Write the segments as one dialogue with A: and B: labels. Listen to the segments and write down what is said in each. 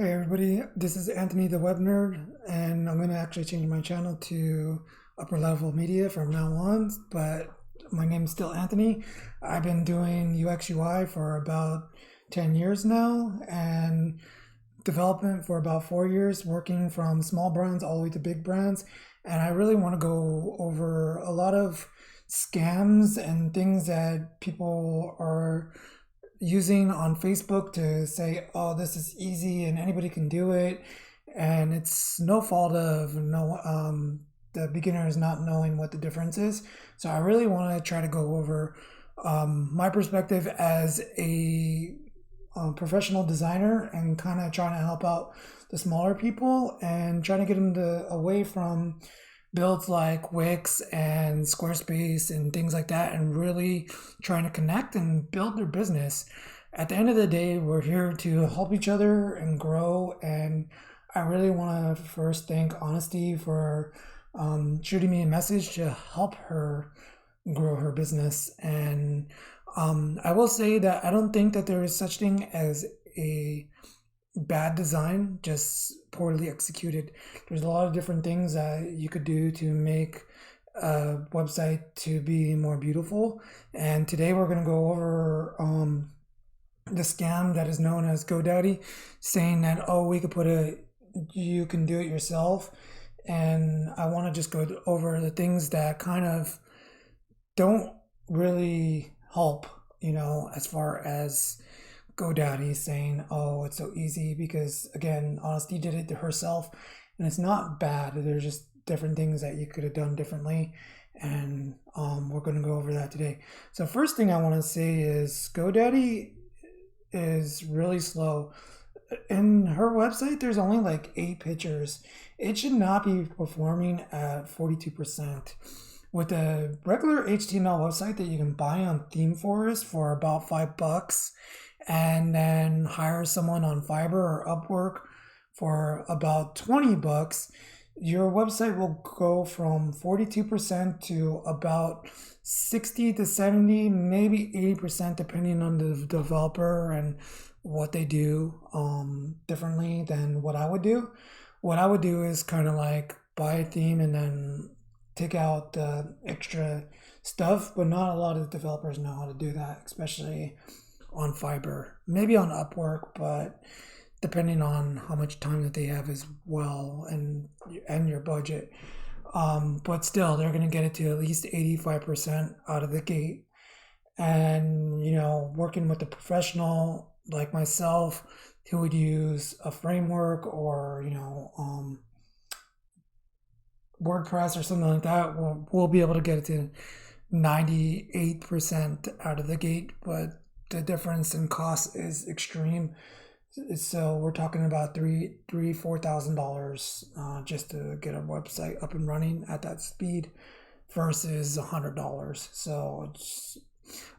A: Hey everybody, this is Anthony the Web Nerd, and I'm going to actually change my channel to Upper Level Media from now on, but my name's still Anthony. I've been doing UX UI for about 10 years now, and development for about 4 years, working from small brands all the way to big brands. And I really want to go over a lot of scams and things that people are using on Facebook to say, "Oh, this is easy and anybody can do it," and it's no fault of the beginners not knowing what the difference is. So I really want to try to go over my perspective as a professional designer and kind of trying to help out the smaller people and trying to get them away from builds like Wix and Squarespace and things like that, and really trying to connect and build their business. At the end of the day, we're here to help each other and grow. And I really want to first thank Honesty for shooting me a message to help her grow her business. And I will say that I don't think that there is such thing as a bad design, just poorly executed. There's a lot of different things that you could do to make a website to be more beautiful. And today we're going to go over the scam that is known as GoDaddy, saying that, oh, we could you can do it yourself. And I want to just go over the things that kind of don't really help, as far as GoDaddy saying, "Oh, it's so easy," because again, Honesty did it to herself, and it's not bad. There's just different things that you could have done differently, and we're going to go over that today. So first thing I want to say is GoDaddy is really slow. In her website, there's only like 8 pictures. It should not be performing at 42%. With a regular HTML website that you can buy on ThemeForest for about $5, and then hire someone on Fiverr or Upwork for about $20, your website will go from 42% to about 60 to 70, maybe 80%, depending on the developer and what they do differently than what I would do. What I would do is kind of like buy a theme and then take out the extra stuff, but not a lot of developers know how to do that, especially on Fiverr, maybe on Upwork, but depending on how much time that they have as well, and your budget. But still, they're going to get it to at least 85% out of the gate. And working with a professional like myself who would use a framework or WordPress or something like that, we'll be able to get it to 98% out of the gate, but the difference in cost is extreme. So we're talking about $4,000 just to get a website up and running at that speed versus $100.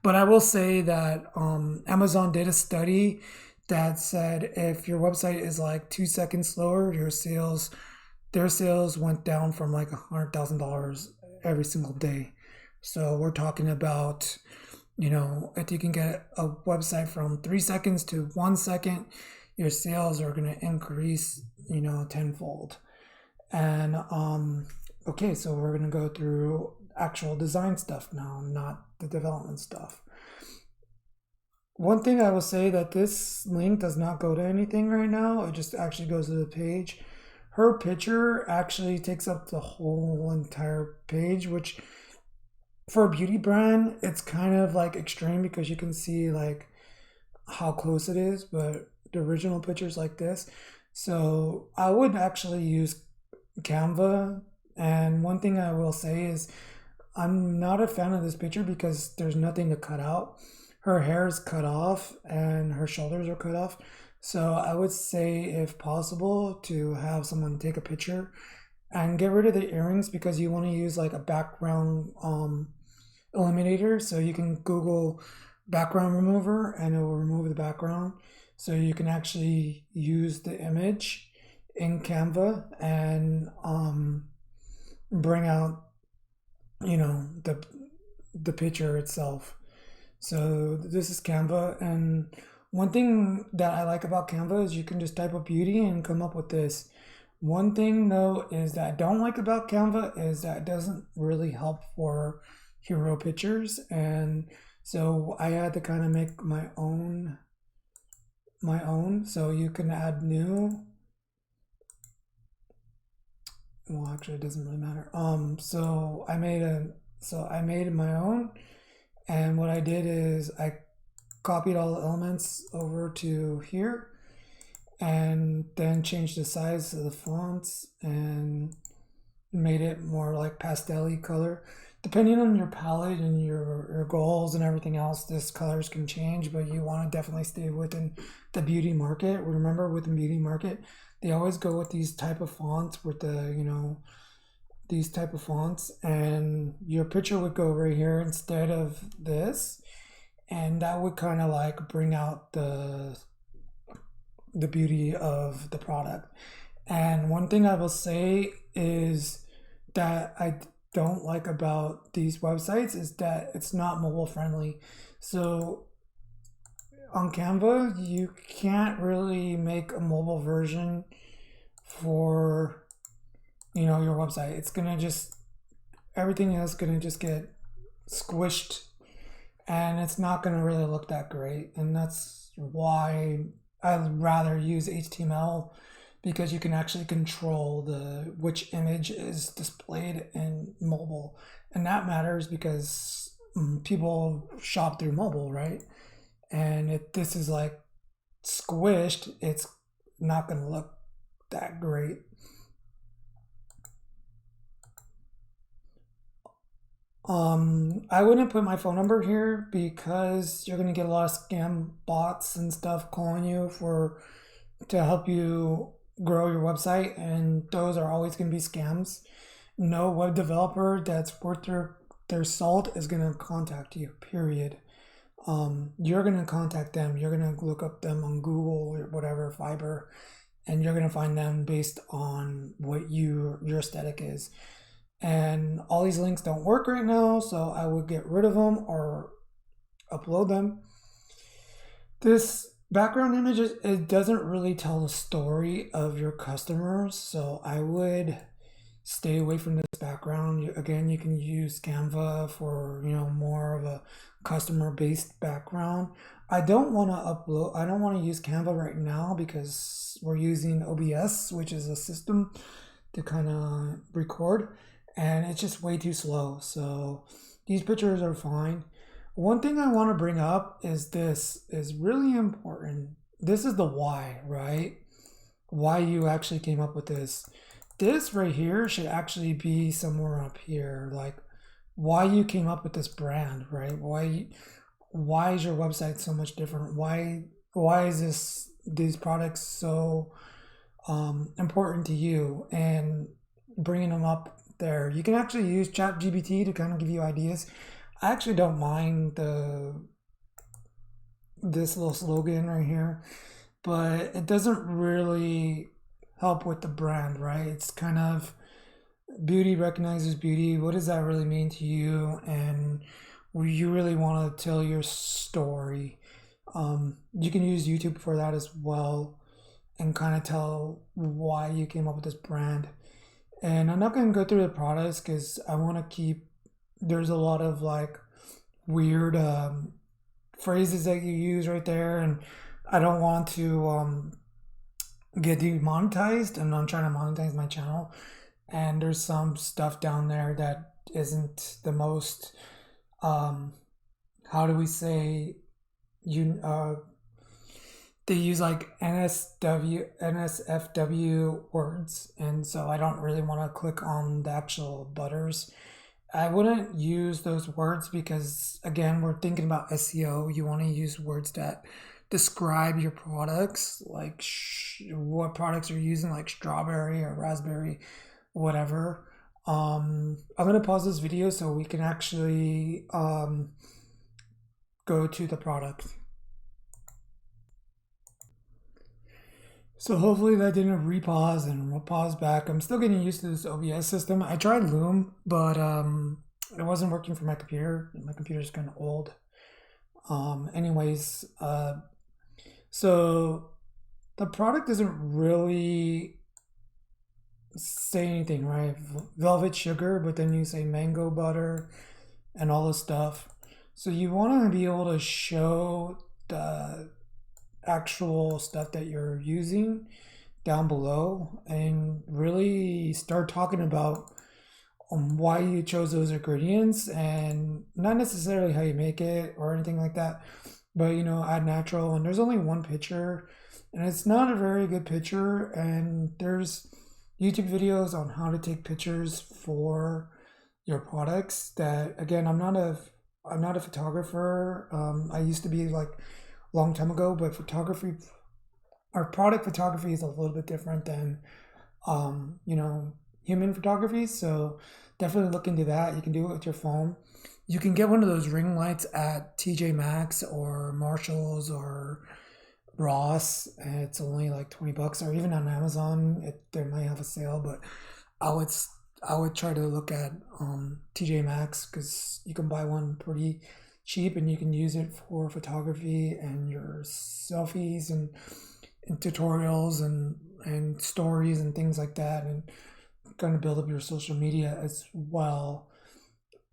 A: But I will say that Amazon did a study that said if your website is like 2 seconds slower, their sales went down from like $100,000 every single day. So we're talking about, if you can get a website from 3 seconds to 1 second, your sales are going to increase, tenfold. And okay, so we're going to go through actual design stuff now, not the development stuff. One thing I will say that this link does not go to anything right now. It just actually goes to the page. Her picture actually takes up the whole entire page, which for a beauty brand, it's kind of like extreme because you can see like how close it is, but the original picture's like this. So I would actually use Canva. And one thing I will say is I'm not a fan of this picture because there's nothing to cut out. Her hair is cut off and her shoulders are cut off. So I would say, if possible, to have someone take a picture and get rid of the earrings, because you want to use like a background eliminator. So you can Google background remover and it will remove the background. So you can actually use the image in Canva and bring out, the picture itself. So this is Canva, and One thing that I like about Canva is you can just type up beauty and come up with this. One thing though is that I don't like about Canva is that it doesn't really help for hero pictures, and so I had to kind of make my own. So you can add new. Well, actually, it doesn't really matter. So I made my own, and what I did is I copied all the elements over to here, and then changed the size of the fonts and made it more like pastel-y color. Depending on your palette and your goals and everything else, this colors can change, but you want to definitely stay within the beauty market. Remember, within beauty market, they always go with these type of fonts with these type of fonts, and your picture would go right here instead of this, and that would kind of like bring out the beauty of the product. And one thing I will say is that I don't like about these websites is that it's not mobile friendly. So on Canva, you can't really make a mobile version for your website. It's gonna just everything is gonna just get squished, and it's not gonna really look that great. And that's why I'd rather use HTML, because you can actually control which image is displayed in mobile, and that matters because people shop through mobile, right? And if this is like squished, it's not going to look that great. I wouldn't put my phone number here because you're going to get a lot of scam bots and stuff calling you to help you grow your website, and those are always going to be scams. No web developer that's worth their salt is going to contact you, period. You're going to contact them. You're going to look up them on Google or whatever, Fiverr, and you're going to find them based on what your aesthetic is. And all these links don't work right now, so I would get rid of them or upload them. This background image, it doesn't really tell the story of your customers, so I would stay away from this background. Again, you can use Canva for more of a customer based background. I don't want to use Canva right now because we're using OBS, which is a system to kind of record, and it's just way too slow. So these pictures are fine. One thing I want to bring up is this is really important. This is the why, right? Why you actually came up with this. This right here should actually be somewhere up here, like why you came up with this brand, right? Why is your website so much different? Why is these products so important to you, and bringing them up there. You can actually use ChatGPT to kind of give you ideas. I actually don't mind this little slogan right here, but it doesn't really help with the brand, right? It's kind of beauty recognizes beauty. What does that really mean to you? And you really want to tell your story. You can use YouTube for that as well, and kind of tell why you came up with this brand. And I'm not going to go through the products because I want to keep, there's a lot of like weird phrases that you use right there, and I don't want to get demonetized, and I'm trying to monetize my channel, and there's some stuff down there that isn't the most how do we say, they use like NSFW words, and so I don't really want to click on the actual butters. I wouldn't use those words because, again, we're thinking about SEO. You want to use words that describe your products, like what products you're using, like strawberry or raspberry, whatever. I'm gonna pause this video so we can actually go to the product. So hopefully that didn't repause and we'll pause back. I'm still getting used to this OBS system. I tried Loom, but it wasn't working for my computer. My computer's kind of old. Anyways, So the product doesn't really say anything, right? Velvet sugar, but then you say mango butter and all this stuff. So you want to be able to show the actual stuff that you're using down below and really start talking about why you chose those ingredients and not necessarily how you make it or anything like that, but add natural. And there's only one picture, and it's not a very good picture. And there's YouTube videos on how to take pictures for your products. That again, I'm not a photographer. I used to be like a long time ago, but photography, our product photography is a little bit different than human photography. So definitely look into that. You can do it with your phone. You can get one of those ring lights at TJ Maxx or Marshalls or Ross, and it's only like $20, or even on Amazon. They might have a sale, but I would I would try to look at TJ Maxx because you can buy one pretty cheap and you can use it for photography and your selfies and tutorials and stories and things like that, and kind of build up your social media as well.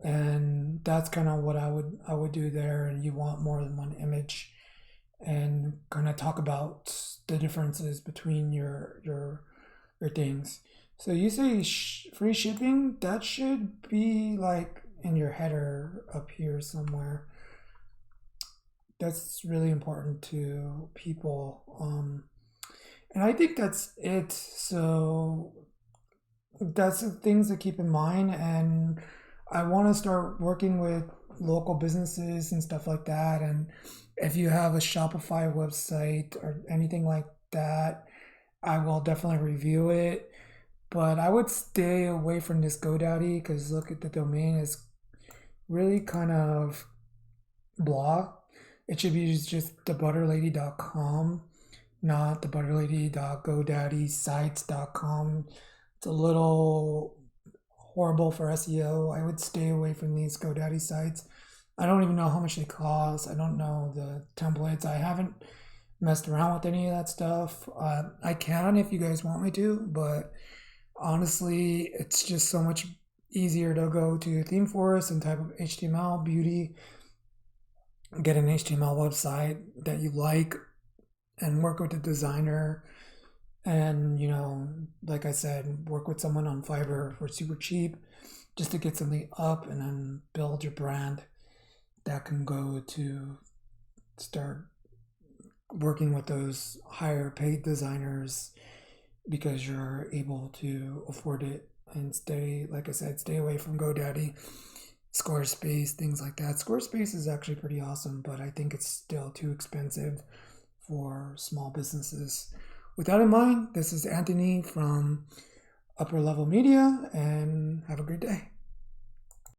A: And that's kind of what I would do there. And you want more than one image, and kind of talk about the differences between your things. So you say free shipping, that should be like in your header up here somewhere. That's really important to people. And I think that's it. So that's the things to keep in mind. And I want to start working with local businesses and stuff like that. And if you have a Shopify website or anything like that, I will definitely review it. But I would stay away from this GoDaddy because look at the domain is really kind of blah. It should be just thebutterlady.com, not thebutterlady.godaddysites.com. It's a little horrible for SEO. I would stay away from these GoDaddy sites. I don't even know how much they cost. I don't know the templates. I haven't messed around with any of that stuff. I can if you guys want me to, but honestly, it's just so much easier to go to ThemeForest and type of HTML beauty, get an HTML website that you like, and work with a designer. And, like I said, work with someone on Fiverr for super cheap just to get something up and then build your brand that can go to start working with those higher paid designers because you're able to afford it and stay, like I said, stay away from GoDaddy, Squarespace, things like that. Squarespace is actually pretty awesome, but I think it's still too expensive for small businesses. With that in mind, this is Anthony from Upper Level Media, and have a great day.